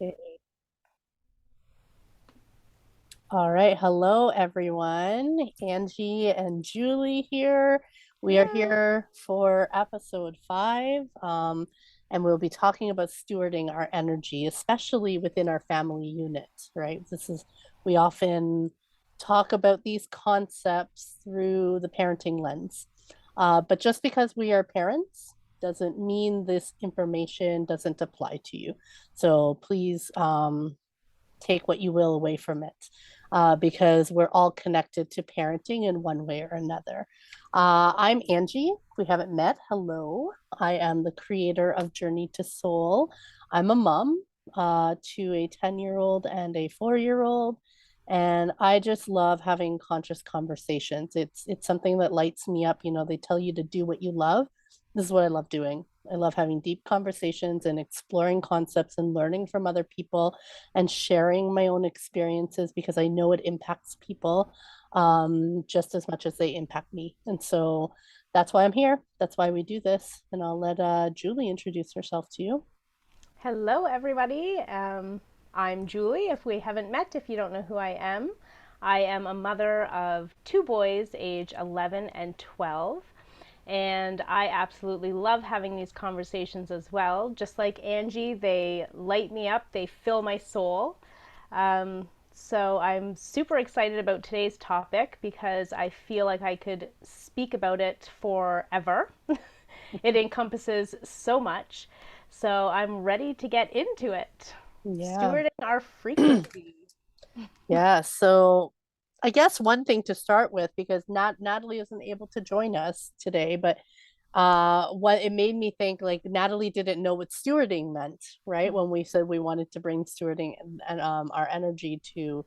Okay. All right. Hello, everyone. Angie and Julie here. We are Hello. here for episode 5, and we'll be talking about stewarding our energy, especially within our family unit, right? We often talk about these concepts through the parenting lens. But just because we are parents doesn't mean this information doesn't apply to you. So please, take what you will away from it, because we're all connected to parenting in one way or another. I'm Angie. We haven't met. Hello. I am the creator of Journey to Soul. I'm a mom to a 10-year-old and a 4-year-old. And I just love having conscious conversations. It's something that lights me up. You know, they tell you to do what you love. This is what I love doing. I love having deep conversations and exploring concepts and learning from other people and sharing my own experiences because I know it impacts people just as much as they impact me. And so that's why I'm here. That's why we do this. And I'll let Julie introduce herself to you. Hello, everybody. I'm Julie. If we haven't met, if you don't know who I am a mother of two boys, age 11 and 12. And I absolutely love having these conversations as well. Just like Angie, they light me up, they fill my soul. So I'm super excited about today's topic because I feel like I could speak about it forever. It encompasses so much. So I'm ready to get into it. Yeah. Stewarding our frequency. Yeah. So I guess one thing to start with, because Natalie isn't able to join us today, but what it made me think, like, Natalie didn't know what stewarding meant, right? When we said we wanted to bring stewarding and our energy to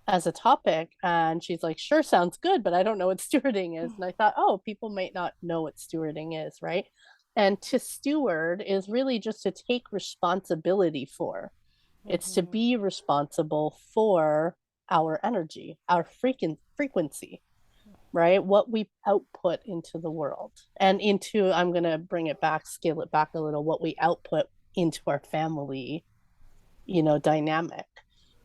as a topic, and she's like, sure, sounds good, but I don't know what stewarding is. And I thought, oh, people might not know what stewarding is, right? And to steward is really just to take responsibility for. It's to Mm-hmm. be responsible for our energy, our frequency, right? What we output into the world and into, I'm going to bring it back, scale it back a little, what we output into our family, dynamic,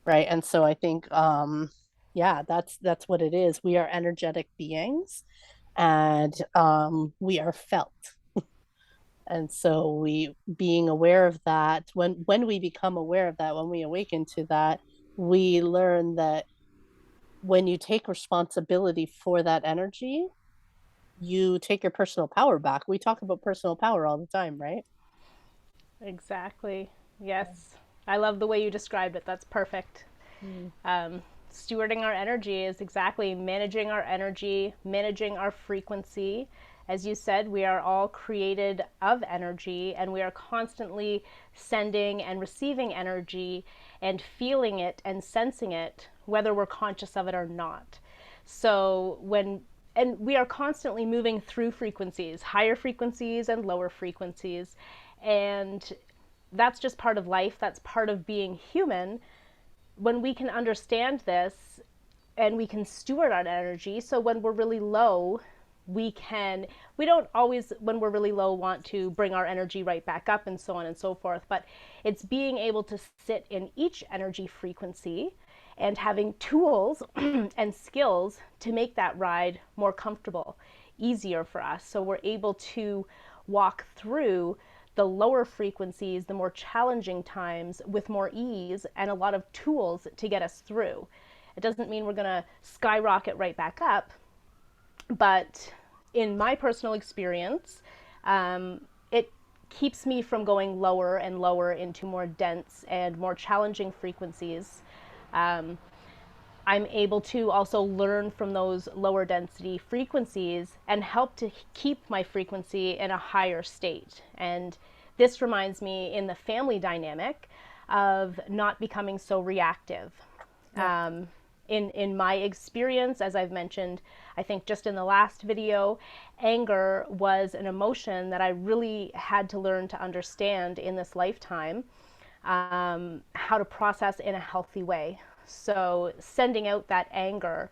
right? And so I think, yeah, that's what it is. We are energetic beings, and we are felt. And so we being aware of that, when we become aware of that, when we awaken to that, we learn that when you take responsibility for that energy, you take your personal power back. We talk about personal power all the time, right? Exactly. Yes. I love the way you described it. That's perfect. Mm. Um, Stewarding our energy is exactly managing our energy, managing our frequency. As you said, we are all created of energy and we are constantly sending and receiving energy and feeling it and sensing it, whether we're conscious of it or not. And we are constantly moving through frequencies, higher frequencies and lower frequencies. And that's just part of life, that's part of being human. When we can understand this and we can steward our energy, so when we're really low, we don't always, when we're really low, want to bring our energy right back up and so on and so forth, but it's being able to sit in each energy frequency and having tools and skills to make that ride more comfortable, easier for us, so we're able to walk through the lower frequencies, the more challenging times with more ease and a lot of tools to get us through. It doesn't mean we're going to skyrocket right back up, but in my personal experience, it keeps me from going lower and lower into more dense and more challenging frequencies. Um, I'm able to also learn from those lower density frequencies and help to keep my frequency in a higher state. And this reminds me in the family dynamic of not becoming so reactive. Yep. In my experience, as I've mentioned, I think just in the last video, anger was an emotion that I really had to learn to understand in this lifetime, how to process in a healthy way. So, sending out that anger,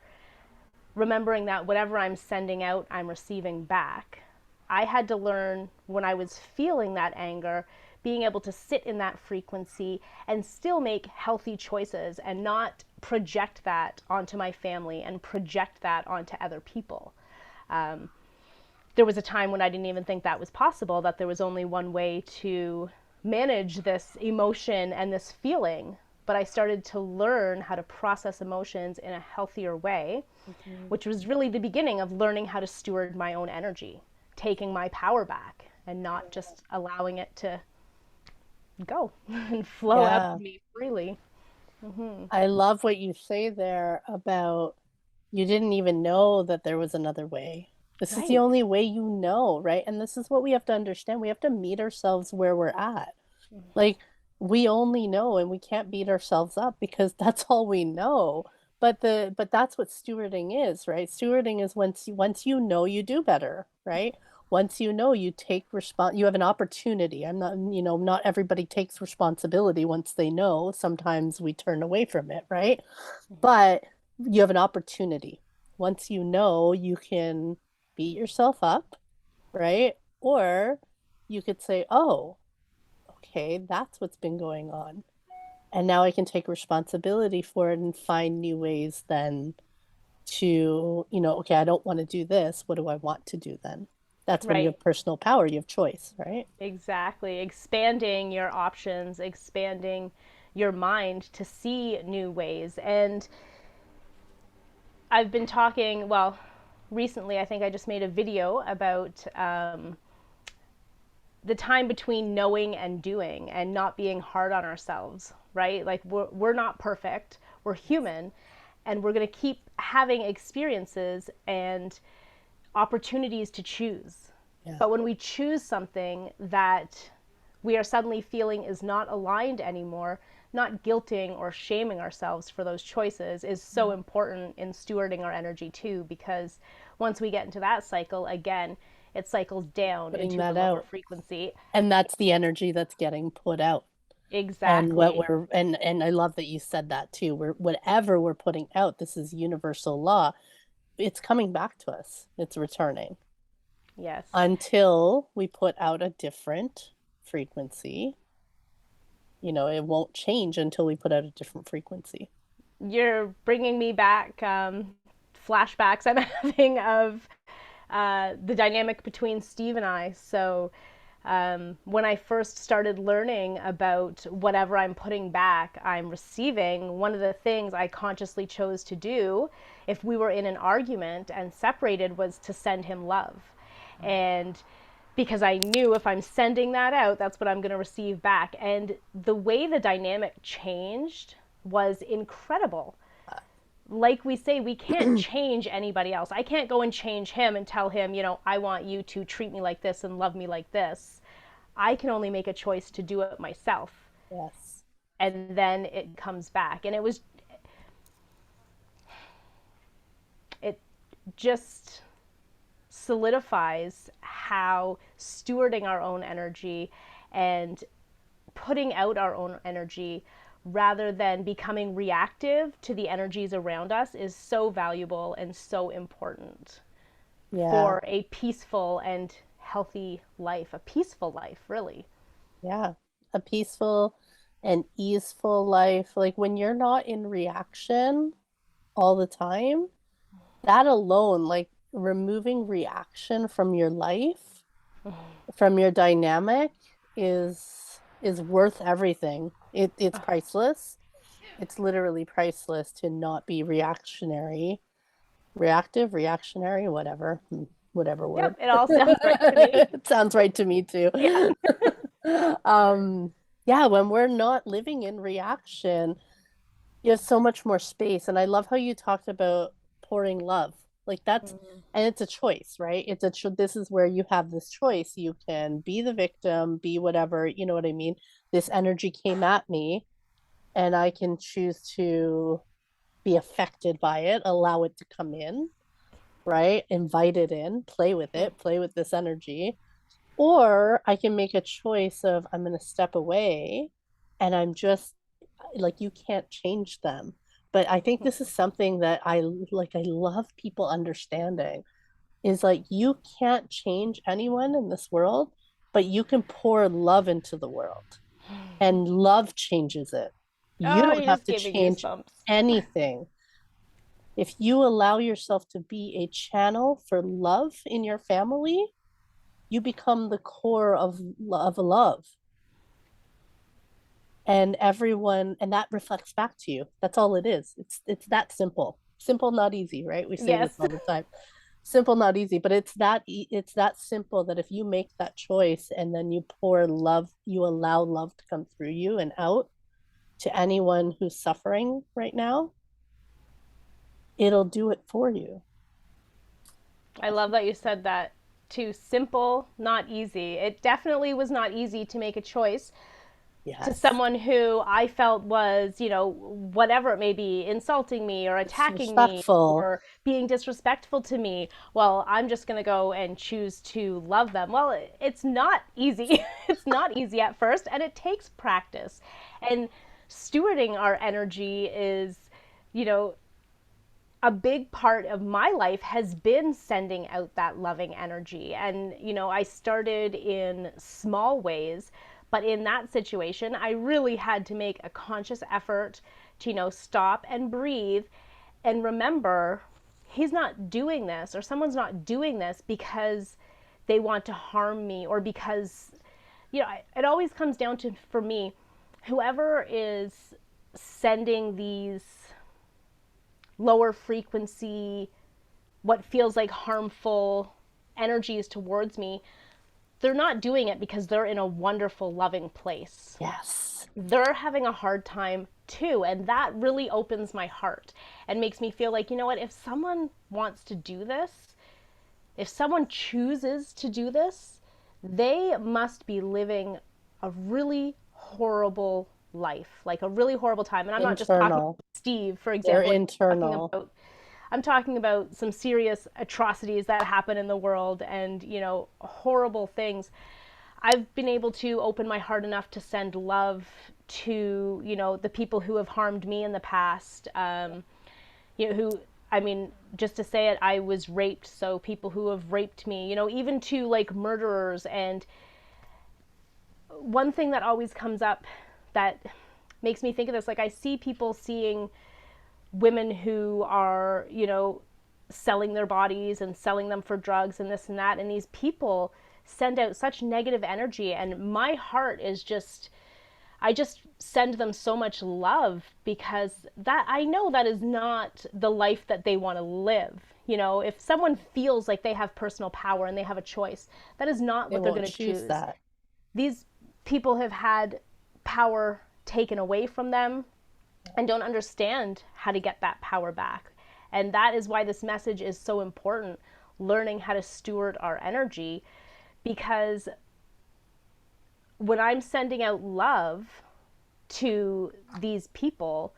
remembering that whatever I'm sending out, I'm receiving back. I had to learn when I was feeling that anger being able to sit in that frequency and still make healthy choices and not project that onto my family and project that onto other people. There was a time when I didn't even think that was possible, that there was only one way to manage this emotion and this feeling. But I started to learn how to process emotions in a healthier way, Mhm. which was really the beginning of learning how to steward my own energy, taking my power back and not just allowing it to go and flow out Yeah. of me freely. Hmm. I love what you say there about you didn't even know that there was another way. This is the Right. only way you know, right? And this is what we have to understand. We have to meet ourselves where we're at. Like we only know and we can't beat ourselves up because that's all we know. But that's what stewarding is, right? Stewarding is once you know you do better, right? Once you know you take you have an opportunity. I'm not, not everybody takes responsibility once they know. Sometimes we turn away from it, right? But you have an opportunity. Once you know, you can beat yourself up, right? Or you could say, "Oh, okay, that's what's been going on. And now I can take responsibility for it and find new ways then to, okay, I don't want to do this. What do I want to do then? That's when you Right. have personal power, you have choice, right? Exactly. Expanding your options, expanding your mind to see new ways. And I've been talking, well, recently, I think I just made a video about the time between knowing and doing and not being hard on ourselves, right? Like, we're not perfect, we're human, and we're going to keep having experiences and opportunities to choose. Yeah. But when we choose something that we are suddenly feeling is not aligned anymore, not guilting or shaming ourselves for those choices is so important in stewarding our energy too, because once we get into that cycle, again, it cycles down Putting into the that lower out. frequency. And that's the energy that's getting put out. And what Exactly. we're and I love that you said that too. We're whatever we're putting out, this is universal law. It's coming back to us. It's returning Yes. until we put out a different frequency. It won't change until we put out a different frequency. You're bringing me back flashbacks I'm having of the dynamic between Steve and I. So, when I first started learning about whatever I'm putting back, I'm receiving, one of the things I consciously chose to do if we were in an argument and separated was to send him love. And because I knew if I'm sending that out, that's what I'm going to receive back. And the way the dynamic changed was incredible. Like we say, we can't change anybody else. I can't go and change him and tell him, I want you to treat me like this and love me like this. I can only make a choice to do it myself. Yes. And then it comes back. And it just solidifies how stewarding our own energy and putting out our own energy rather than becoming reactive to the energies around us is so valuable and so important Yeah. for a peaceful and healthy life, a peaceful life, really. Yeah. A peaceful and easeful life. Like when you're not in reaction all the time, that alone, like removing reaction from your life, from your dynamic is worth everything. It's priceless. It's literally priceless to not be reactionary, reactive, reactionary, whatever, whatever Yep, word. it all sounds right to me. It sounds right to me too. Yeah. Um, yeah, when we're not living in reaction, you have so much more space. And I love how you talked about pouring love. Like that's, Mm-hmm. and it's a choice, right? This is where you have this choice. You can be the victim, be whatever, you know what I mean? This energy came at me, and I can choose to be affected by it, allow it to come in, right? Invite it in, play with it, play with this energy. Or I can make a choice of I'm going to step away and I'm just like, you can't change them. But I think this is something that I love people understanding is like, you can't change anyone in this world, but you can pour love into the world and love changes it. You Oh, don't you have just to gave me change goosebumps. anything. If you allow yourself to be a channel for love in your family, you become the core of love. And everyone, and that reflects back to you. That's all it is. It's that simple. Simple, not easy, right? We say this Yes. all the time. Simple, not easy, but it's that simple that if you make that choice and then you pour love, you allow love to come through you and out to anyone who's suffering right now, it'll do it for you. I love that you said that too. Simple, not easy. It definitely was not easy to make a choice to Yes. someone who I felt was, whatever it may be, insulting me or attacking me Disrespectful. or being disrespectful to me. Well, I'm just going to go and choose to love them. Well, it's not easy. It's not easy at first, and it takes practice. And stewarding our energy is, you know, a big part of my life has been sending out that loving energy. And, I started in small ways, but in that situation, I really had to make a conscious effort to, stop and breathe and remember he's not doing this or someone's not doing this because they want to harm me or because, it always comes down to, for me, whoever is sending these lower frequency, what feels like harmful energies towards me, they're not doing it because they're in a wonderful, loving place. Yes. They're having a hard time too. And that really opens my heart and makes me feel like, you know what, if someone wants to do this, if someone chooses to do this, they must be living a really horrible life, like a really horrible time. And I'm not just talking Internal. about Steve, for They're example. internal. I'm talking about some serious atrocities that happen in the world and, horrible things. I've been able to open my heart enough to send love to, the people who have harmed me in the past. Who, I mean, just to say it, I was raped. So people who have raped me, even to like murderers. And one thing that always comes up that makes me think of this, like I see people seeing women who are, selling their bodies and selling them for drugs and this and that. And these people send out such negative energy. And my heart is just, I just send them so much love because that I know that is not the life that they want to live. If someone feels like they have personal power and they have a choice, that is not They what they're won't going to choose choose. that. These people have had power taken away from them and don't understand how to get that power back. And that is why this message is so important, learning how to steward our energy, because when I'm sending out love to these people,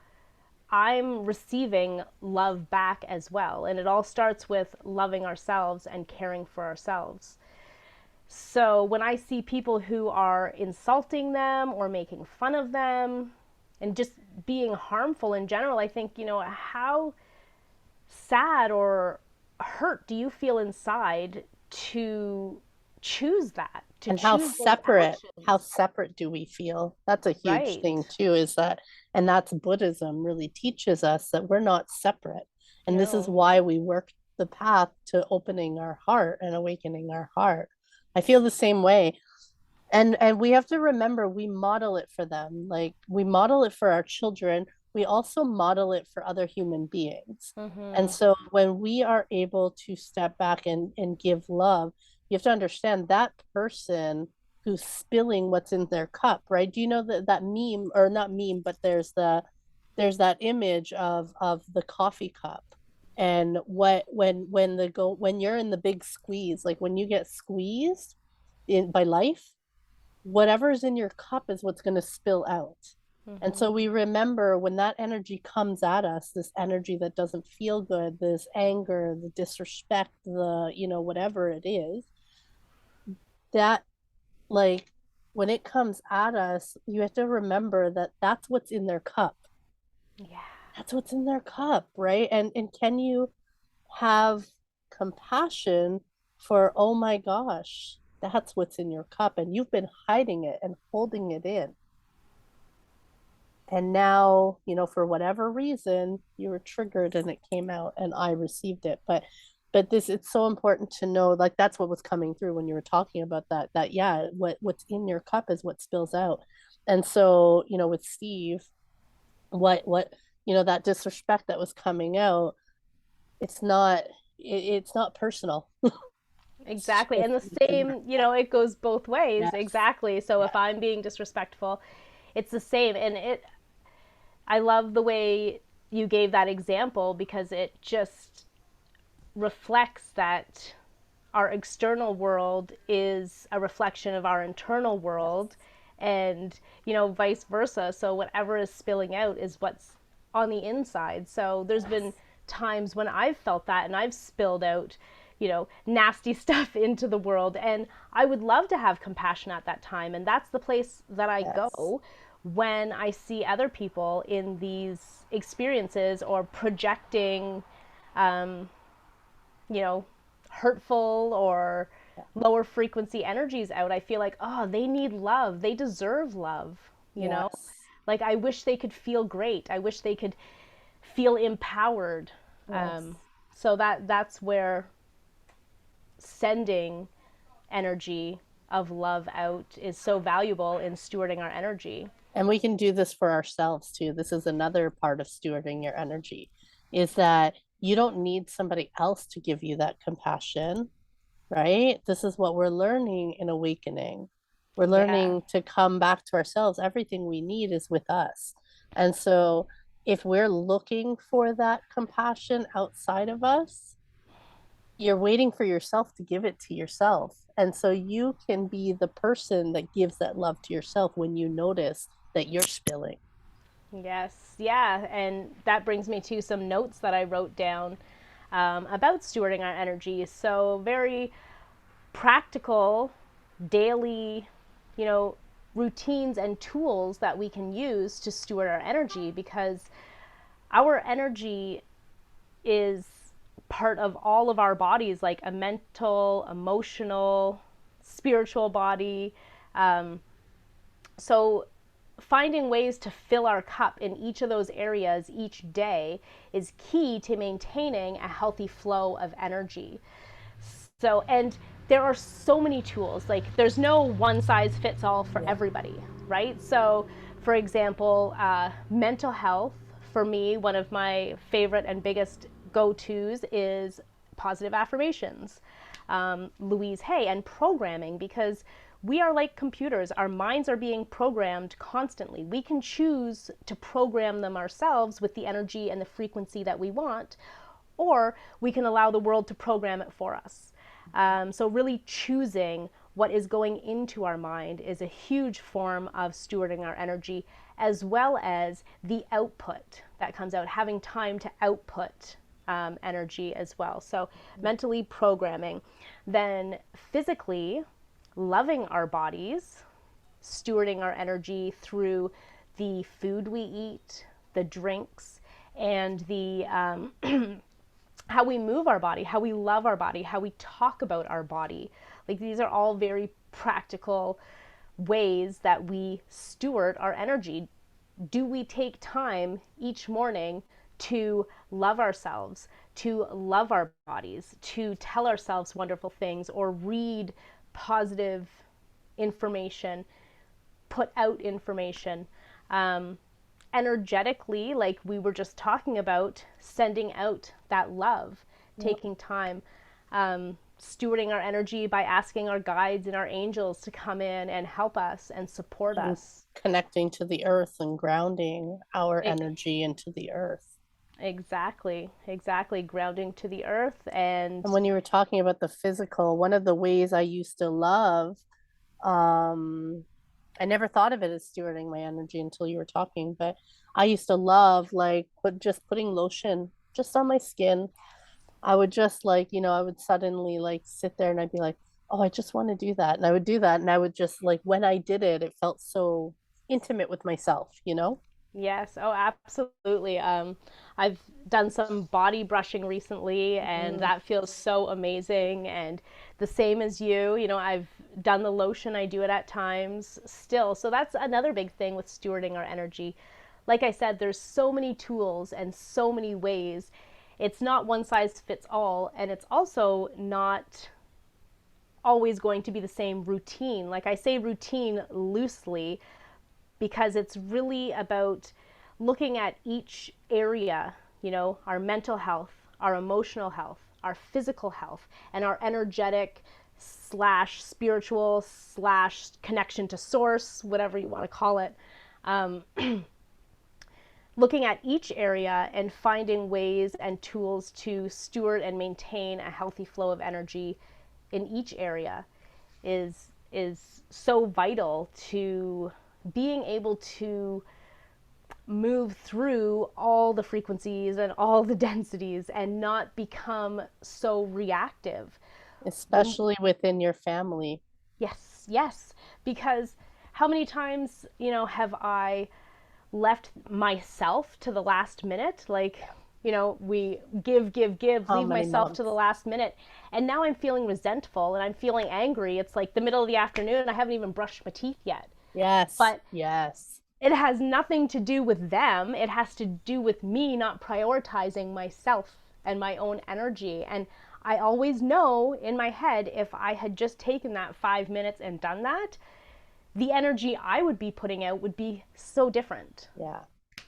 I'm receiving love back as well. And it all starts with loving ourselves and caring for ourselves. So when I see people who are insulting them or making fun of them and just being harmful in general, I think, how sad or hurt do you feel inside to choose that, to And choose those how actions? separate do we feel? That's a huge Right. thing too, is that, and that's Buddhism really teaches us that we're not separate. And this is No. why we work the path to opening our heart and awakening our heart. I feel the same way. And we have to remember we model it for them. Like we model it for our children, we also model it for other human beings. And Mm-hmm. so when we are able to step back and give love, you have to understand that person who's spilling what's in their cup, right? Do you know that meme, or not meme, but there's that image of the coffee cup, and what when you're in the big squeeze, like when you get squeezed in by life, whatever's in your cup is what's going to spill out. And Mm-hmm. so we remember when that energy comes at us, this energy that doesn't feel good, this anger, the disrespect, whatever it is, that, like, when it comes at us, you have to remember that that's what's in their cup. Yeah. That's what's in their cup, right? And can you have compassion for, oh my gosh, that's what's in your cup, and you've been hiding it and holding it in. And now, for whatever reason, you were triggered and it came out and I received it. But this, it's so important to know, like, that's what was coming through when you were talking about that yeah, what's in your cup is what spills out. And so, with Steve, what that disrespect that was coming out, it's not it's not personal. It's Exactly. just And the within same, it goes both ways. yes, Exactly. So if yes, I'm being disrespectful, it's the same. And I love the way you gave that example because it just reflects that our external world is a reflection of our internal yes, world, and vice versa. So whatever is spilling out is what's on the inside. So there's been yes, times when I've felt that and I've spilled out nasty stuff into the world, and I would love to have compassion at that time, and that's the place that I yes, go when I see other people in these experiences or projecting you know, hurtful or lower frequency energies out. I feel like, oh, they need love. They deserve love. yes, Like, I wish they could feel great. I wish they could feel empowered. yes. Um, so that's where sending energy of love out is so valuable in stewarding our energy. And we can do this for ourselves too. This is another part of stewarding your energy, is that you don't need somebody else to give you that compassion, right? This is what we're learning in awakening. We're Yeah. learning to come back to ourselves. Everything we need is with us. And so if we're looking for that compassion outside of us, you're waiting for yourself to give it to yourself. And so you can be the person that gives that love to yourself when you notice that you're spilling. Yes. Yeah. And that brings me to some notes that I wrote down about stewarding our energy. So, very practical daily, you know, routines and tools that we can use to steward our energy, because our energy is part of all of our bodies, like a mental, emotional, spiritual body. So finding ways to fill our cup in each of those areas each day is key to maintaining a healthy flow of energy. So, and there are so many tools. Like, there's no one size fits all for Yeah. everybody, right? So, for example, mental health, for me, one of my favorite and biggest go tos is positive affirmations, Louise Hay, and programming, because we are like computers. Our minds are being programmed constantly. We can choose to program them ourselves with the energy and the frequency that we want, or we can allow the world to program it for us. So, really choosing what is going into our mind is a huge form of stewarding our energy, as well as the output that comes out, having time to output energy as well. So, mentally programming. Then, physically, loving our bodies, stewarding our energy through the food we eat, the drinks, and the how we move our body, how we love our body, how we talk about our body. Like, these are all very practical ways that we steward our energy. Do we take time each morning to love ourselves, to love our bodies, to tell ourselves wonderful things, or read positive information, put out information? Energetically, like we were just talking about, sending out that love, Yeah. taking time, stewarding our energy by asking our guides and our angels to come in and help us and support And us. connecting to the earth and grounding our E- energy into the earth. exactly, exactly. Grounding to the earth. And And when you were talking about the physical, one of the ways I used to love, um, I never thought of it as stewarding my energy until you were talking, but I used to love like just putting lotion just on my skin. I would just like, I would suddenly like sit there and I'd be like, oh, I just want to do that. And I would do that. And I would just like, when I did it, it felt so intimate with myself. yes, oh, absolutely. I've done some body brushing recently, and Mm, that feels so amazing. And the same as you, I've done the lotion, I do it at times still. So that's another big thing with stewarding our energy. Like I said, there's so many tools and so many ways. It's not one size fits all, and it's also not always going to be the same routine. Like I say routine loosely because it's really about looking at each area, our mental health, our emotional health, our physical health, and our energetic slash spiritual slash connection to source, whatever you want to call it. Um, Looking at each area and finding ways and tools to steward and maintain a healthy flow of energy in each area is so vital to being able to move through all the frequencies and all the densities and not become so reactive. When Especially within your family. yes, yes, because how many times, have I left myself to the last minute? Like, we give, How leave many myself to the moms? last minute. And now I'm feeling resentful and I'm feeling angry. It's like the middle of the afternoon and I haven't even brushed my teeth yet. Yes, But yes. it has nothing to do with them. It has to do with me not prioritizing myself and my own energy. And I always know in my head if I had just taken that 5 minutes and done that, the energy I would be putting out would be so different Yeah.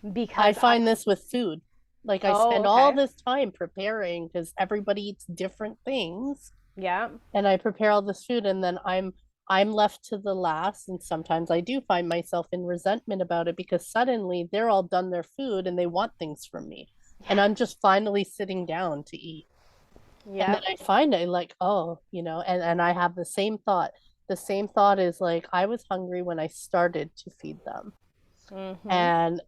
I because I, find this with food. Like I oh, spend all okay. this time preparing because everybody eats different things, Yeah. and I prepare all this food, and then I'm left to the last, and sometimes I do find myself in resentment about it because suddenly they're all done their food and they want things from me, and I'm just finally sitting down to eat. And then Yeah. I find I like, oh, and I have the same thought. The same thought is like I was hungry when I started to feed them. Mm-hmm. And,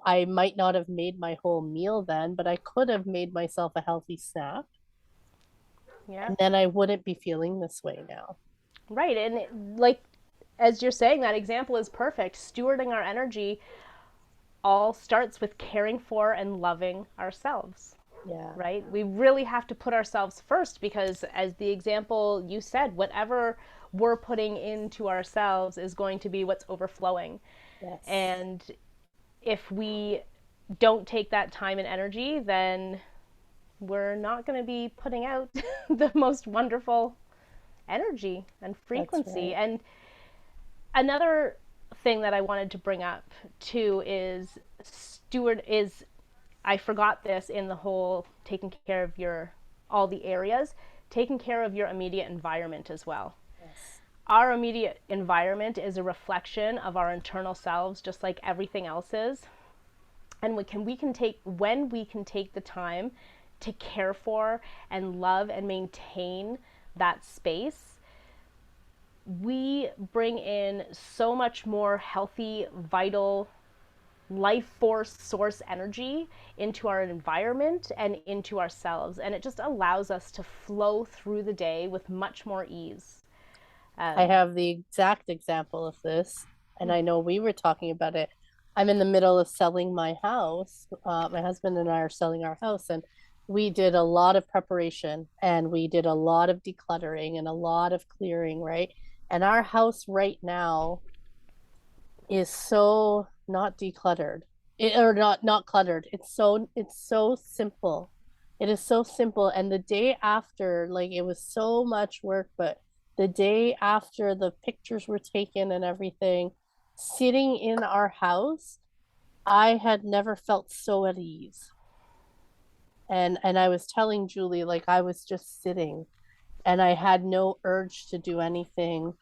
I might not have made my whole meal then, but I could have made myself a healthy snack. Yeah. And then I wouldn't be feeling this way now. Right. And like, as you're saying, that example is perfect. Stewarding our energy all starts with caring for and loving ourselves. Yeah. Right? We really have to put ourselves first because, as the example you said, whatever we're putting into ourselves is going to be what's overflowing. Yes. And if we don't take that time and energy, then we're not going to be putting out the most wonderful energy and That's frequency. right. And another thing that I wanted to bring up too is steward is I forgot this in the whole taking care of your all the areas, taking care of your immediate environment as well. Yes. Our immediate environment is a reflection of our internal selves, just like everything else is. And we can take when we can take the time to care for and love and maintain that space, we bring in so much more healthy, vital, life force source energy into our environment and into ourselves. And it just allows us to flow through the day with much more ease. I Um, have the exact example of this, and I know we were talking about it. I'm in the middle of selling my house. My husband and I are selling our house, and we did a lot of preparation and we did a lot of decluttering and a lot of clearing, right? And our house right now is so not decluttered or not cluttered. It's so simple. It is so simple. And the day after, like it was so much work, but the day after the pictures were taken and everything, sitting in our house, I had never felt so at ease. And I was telling Julie, like I was just sitting and I had no urge to do anything.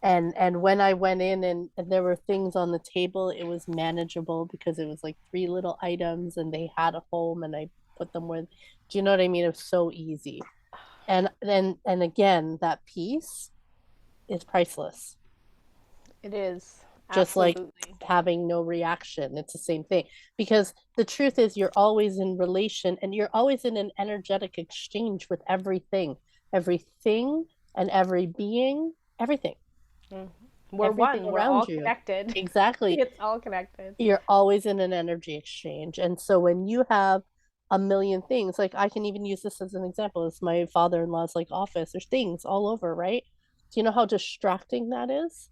And when I went in and there were things on the table, it was manageable because it was like three little items and they had a home and I put them where, do you know what I mean? It was so easy. And again, that peace is priceless. it is Just like absolutely. having no reaction. It's the same thing. Because the truth is you're always in relation and you're always in an energetic exchange with everything. Everything and every being, everything. We're Everything one, we're all around you. connected. Exactly. It's all connected. You're always in an energy exchange. And so when you have a million things, like I can even use this as an example. It's my father in law's like office. There's things all over, right? Do you know how distracting that is?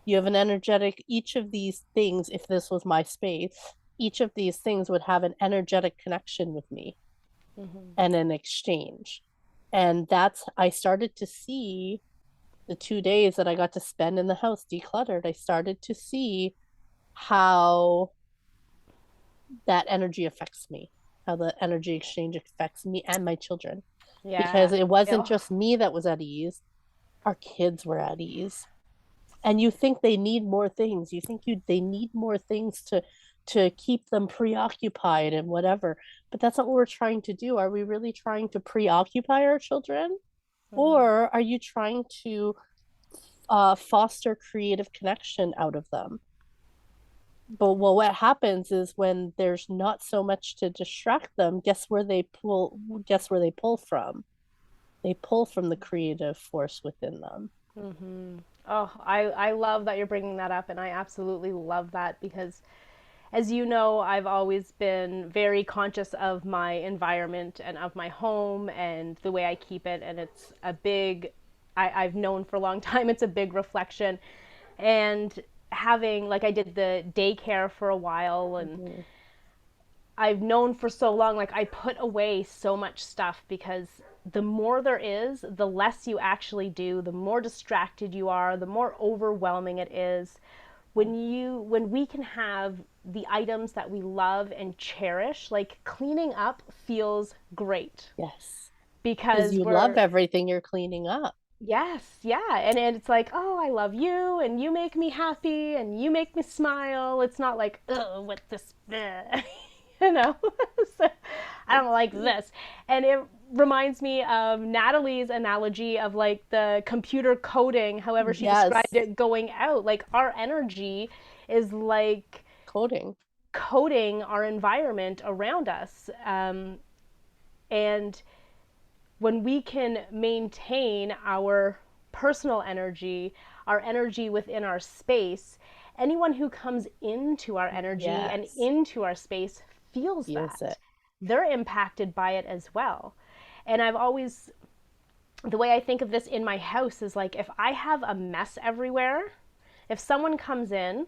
You have an energetic, each of these things, if this was my space, each of these things would have an energetic connection with me Mm-hmm. and an exchange. And that's, I started to see the 2 days that I got to spend in the house decluttered. I started to see how that energy affects me, how the energy exchange affects me and my children. Yeah. Because it wasn't Oh, just me that was at ease, our kids were at ease. And you think they need more things. You think they need more things to keep them preoccupied and whatever. But that's not what we're trying to do. Are we really trying to preoccupy our children? mm-hmm. Or are you trying to foster creative connection out of them? But well, what happens is when there's not so much to distract them, guess where they pull from? They pull from the creative force within them. Mm-hmm. Oh, I love that you're bringing that up, and I absolutely love that because, as you know, I've always been very conscious of my environment and of my home and the way I keep it, and it's a big, I've known for a long time, it's a big reflection. And having, like, I did the daycare for a while, and Mm-hmm. I've known for so long, like, I put away so much stuff because the more there is, the less you actually do, the more distracted you are, the more overwhelming it is. When we can have the items that we love and cherish, like cleaning up feels great Yes. Because because you love we're everything you're cleaning up. yes, yeah. And it's like, oh, I love you and you make me happy and you make me smile. It's not like, oh, what this, you know? So, I don't like this. And it reminds me of Natalie's analogy of like the computer coding, however she described Yes. it, going out. Like our energy is like Coding. coding our environment around us. And when we can maintain our personal energy, our energy within our space, anyone who comes into our energy and Yes. into our space feels Feels that. it. They're impacted by it as well. And I've always, the way I think of this in my house is like if I have a mess everywhere, if someone comes in,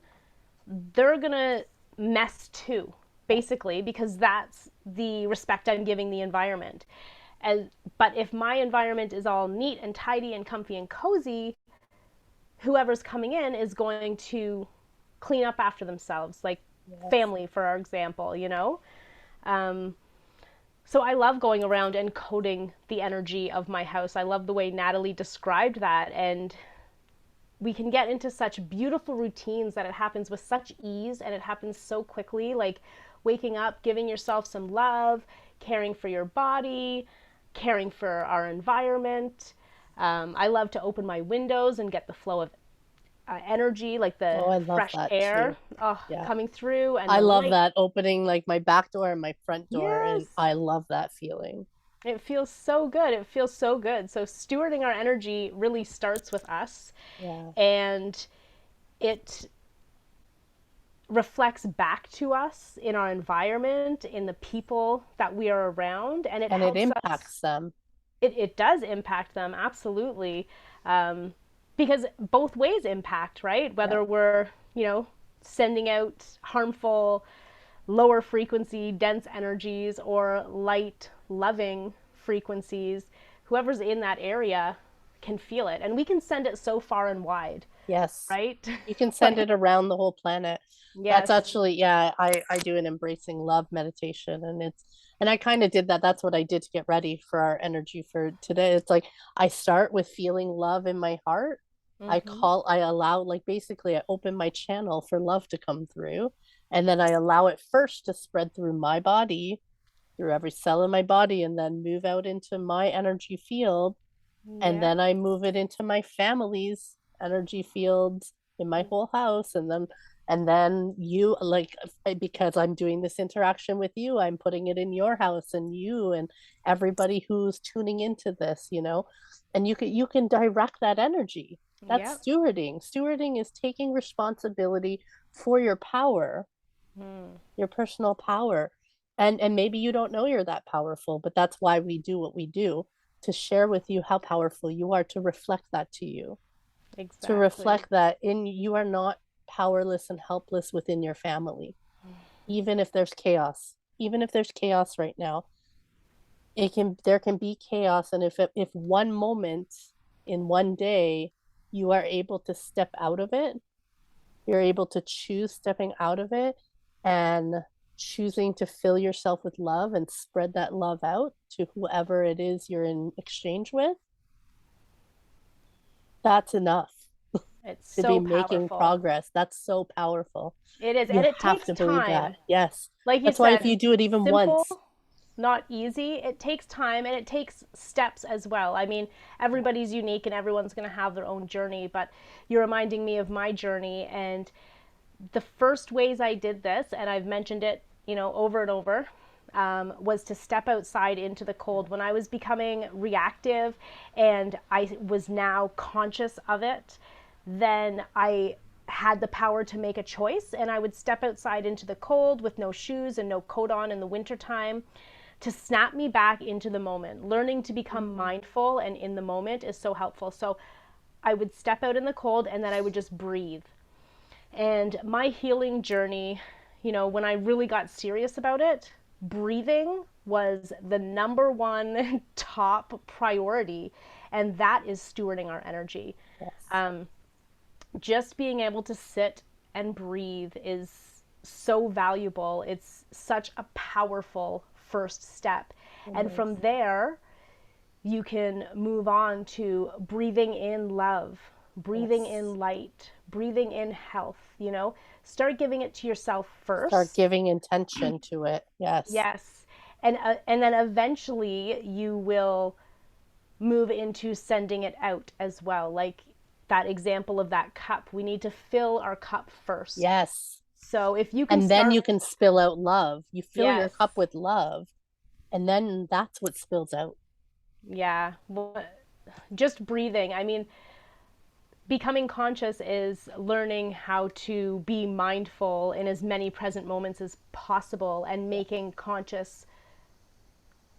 they're gonna mess too, basically, because that's the respect I'm giving the environment. As, but if my environment is all neat and tidy and comfy and cozy, whoever's coming in is going to clean up after themselves, like Yes. family, for our example, you know? Um, so I love going around and coding the energy of my house. I love the way Natalie described that. And we can get into such beautiful routines that it happens with such ease and it happens so quickly, like waking up, giving yourself some love, caring for your body, caring for our environment. I love to open my windows and get the flow of energy, like the Oh, I love fresh that air too. Yeah. coming through and I the love light. that opening like my back door and my front door. And Yes, I love that feeling. it feels so good. It feels so good. So, stewarding our energy really starts with us, Yeah. and it reflects back to us in our environment, in the people that we are around, and it And it helps us. impacts them. It does impact them, absolutely. Um, because both ways impact, right? Yeah. Whether we're, you know, sending out harmful, lower frequency, dense energies or light, loving frequencies, whoever's in that area can feel it. And we can send it so far and wide, Yes. right? You can send Like, it around the whole planet. That's yes. actually, yeah, I do an embracing love meditation and I kind of did that. That's what I did to get ready for our energy for today. It's like I start with feeling love in my heart. Mm-hmm. I allow, like basically I open my channel for love to come through. And then I allow it first to spread through my body, through every cell in my body, and then move out into my energy field, and Yeah. then I move it into my family's energy fields in my whole house, and then you, like, because I'm doing this interaction with you, I'm putting it in your house and you and everybody who's tuning into this, and you can direct that energy. That's Yep. stewarding is taking responsibility for your power, Mm. your personal power. And maybe you don't know you're that powerful, but that's why we do what we do. to share with you how powerful you are, to reflect that to you, to Exactly. reflect that in you are not powerless and helpless within your family, even if there's chaos, even if there's chaos right now. There can be chaos, and if one moment in one day you are able to step out of it, you're able to choose stepping out of it and choosing to fill yourself with love and spread that love out to whoever it is you're in exchange with, that's enough It's to be so making powerful. progress. That's so powerful. It is, You and it have takes to believe that. time. Yes. Like you That's why if said, you do it even simple, once, not easy. It takes time and it takes steps as well. I mean, everybody's unique and everyone's going to have their own journey, but you're reminding me of my journey. And the first ways I did this, and I've mentioned it, over and over, was to step outside into the cold. When I was becoming reactive and I was now conscious of it, then I had the power to make a choice, and I would step outside into the cold with no shoes and no coat on in the wintertime to snap me back into the moment. Learning to become mindful and in the moment is so helpful. So I would step out in the cold and then I would just breathe. And my healing journey, when I really got serious about it, breathing was the number one top priority. And that is stewarding our energy. yes, Just being able to sit and breathe is so valuable. It's such a powerful first step. it And is. from there, you can move on to breathing in love, breathing Yes. in light, breathing in health. Start giving it to yourself Start first. giving intention to it. Yes. Yes. And then eventually you will move into sending it out as well. Like that example of that cup, we need to fill our cup first. Yes. So if you can And then start, you can spill out love. You fill your yes, cup with love, and then that's what spills out. yeah, well, just breathing. I mean, becoming conscious is learning how to be mindful in as many present moments as possible and making conscious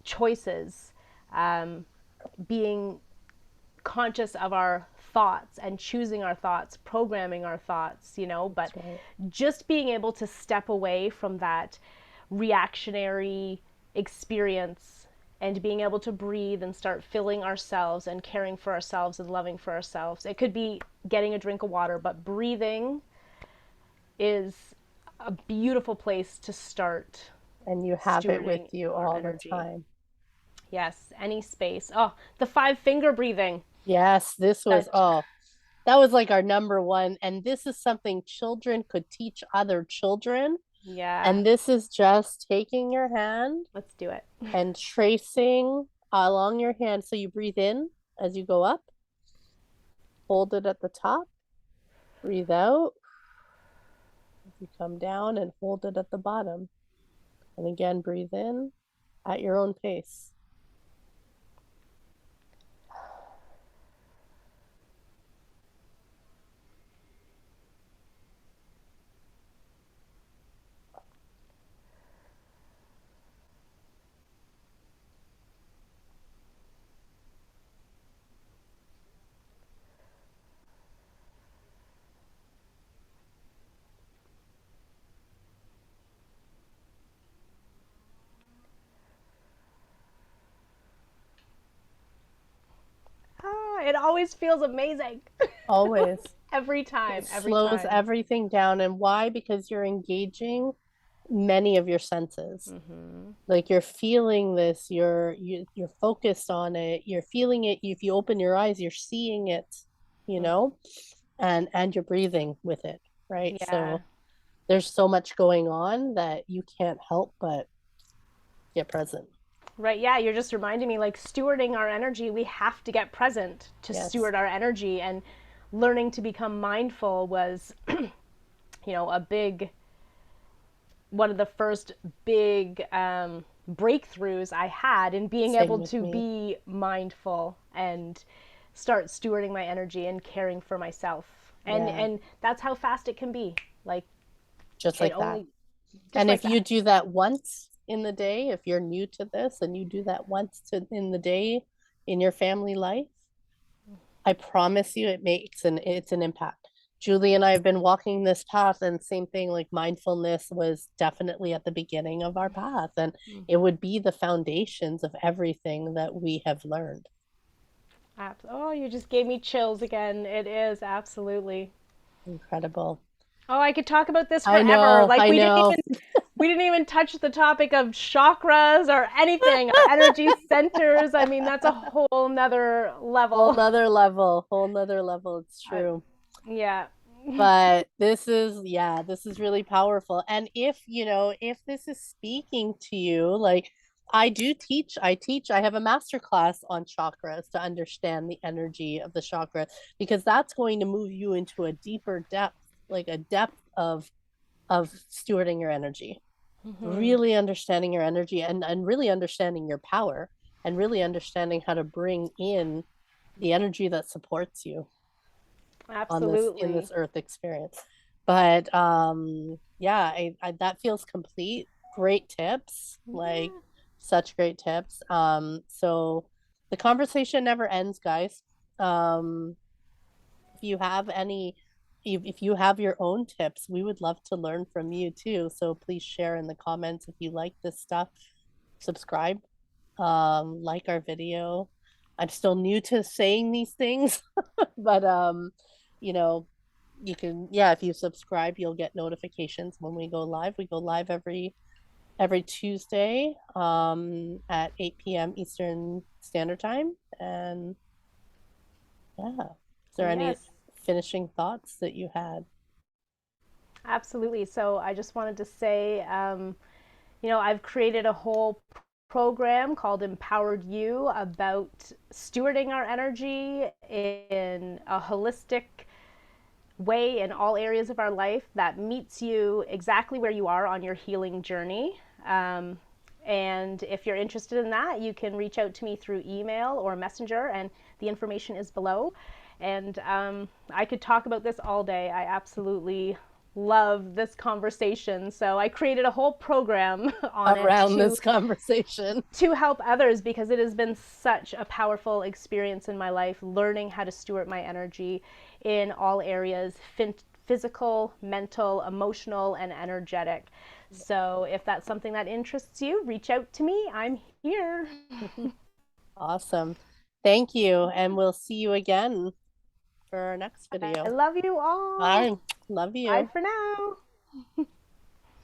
choices, being conscious of our thoughts and choosing our thoughts, programming our thoughts. But That's right. just being able to step away from that reactionary experience and being able to breathe and start filling ourselves and caring for ourselves and loving for ourselves. It could be getting a drink of water, but breathing is a beautiful place to start And you have it with stewarding you our all the energy. time. Yes, any space. Oh, the 5 finger breathing. Yes, this was, That, oh, that was like our number one. And this is something children could teach other children. yeah, And this is just taking your hand let's do it. and tracing along your hand. So you breathe in as you go up, hold it at the top, breathe out as you come down, and hold it at the bottom. And again, breathe in at your own pace. It always feels amazing. Always. Every It time, every slows time. everything down. And why? Because you're engaging many of your senses. Like you're feeling this, you're focused on it, you're feeling it. If you open your eyes, you're seeing it, you know, and you're breathing with it, right? Yeah. So there's so much going on that you can't help but get present. Right. Yeah. You're just reminding me like stewarding our energy, we have to get present to Yes. steward our energy. And learning to become mindful was, a big, one of the first big breakthroughs I had in being Same able with to me. be mindful and start stewarding my energy and caring for myself. And Yeah, and that's how fast it can be. Like just it like that. only just And like if you that. do that once in the day, if you're new to this and you do that once in the day in your family life, I promise you it's an impact. Julie and I have been walking this path, and same thing, like mindfulness was definitely at the beginning of our path, and it Mm-hmm. would be the foundations of everything that we have learned. Oh, you just gave me chills again. It is absolutely. Incredible. Oh, I could talk about this I forever. know, Like I know. we didn't even touch the topic of chakras or anything, our energy centers. I mean, that's a whole nother Whole level. nother level, whole nother level. It's I, true. yeah. But yeah, this is really powerful. And if this is speaking to you, like I have a master class on chakras to understand the energy of the chakra, because that's going to move you into a deeper depth, like a depth of stewarding your energy, Hmm. really understanding your energy, and really understanding your power, and really understanding how to bring in the energy that supports you on this in Absolutely. this earth experience. But yeah, I that feels complete. Great tips, like Yeah. such great tips. So the conversation never ends, guys. um if you have any if you have your own tips, we would love to learn from you too, so please share in the comments if you like this stuff. Subscribe, like our video. I'm still new to saying these things, but you know, you can, yeah, if you subscribe, you'll get notifications when we go live. We go live every Tuesday at 8 p.m. Eastern Standard Time. And yeah, is there any Yes. finishing thoughts that you had? Absolutely. So I just wanted to say, I've created a whole program called Empowered You about stewarding our energy in a holistic way in all areas of our life that meets you exactly where you are on your healing journey. And if you're interested in that, you can reach out to me through email or messenger, and the information is below. And I could talk about this all day. I absolutely love this conversation. So I created a whole program on it Around this conversation. to help others because it has been such a powerful experience in my life learning how to steward my energy in all areas physical, mental, emotional, and energetic. So if that's something that interests you, reach out to me. I'm here. Awesome. Thank you. And we'll see you again for our next I video. love you All all. right. Love Bye you. for now.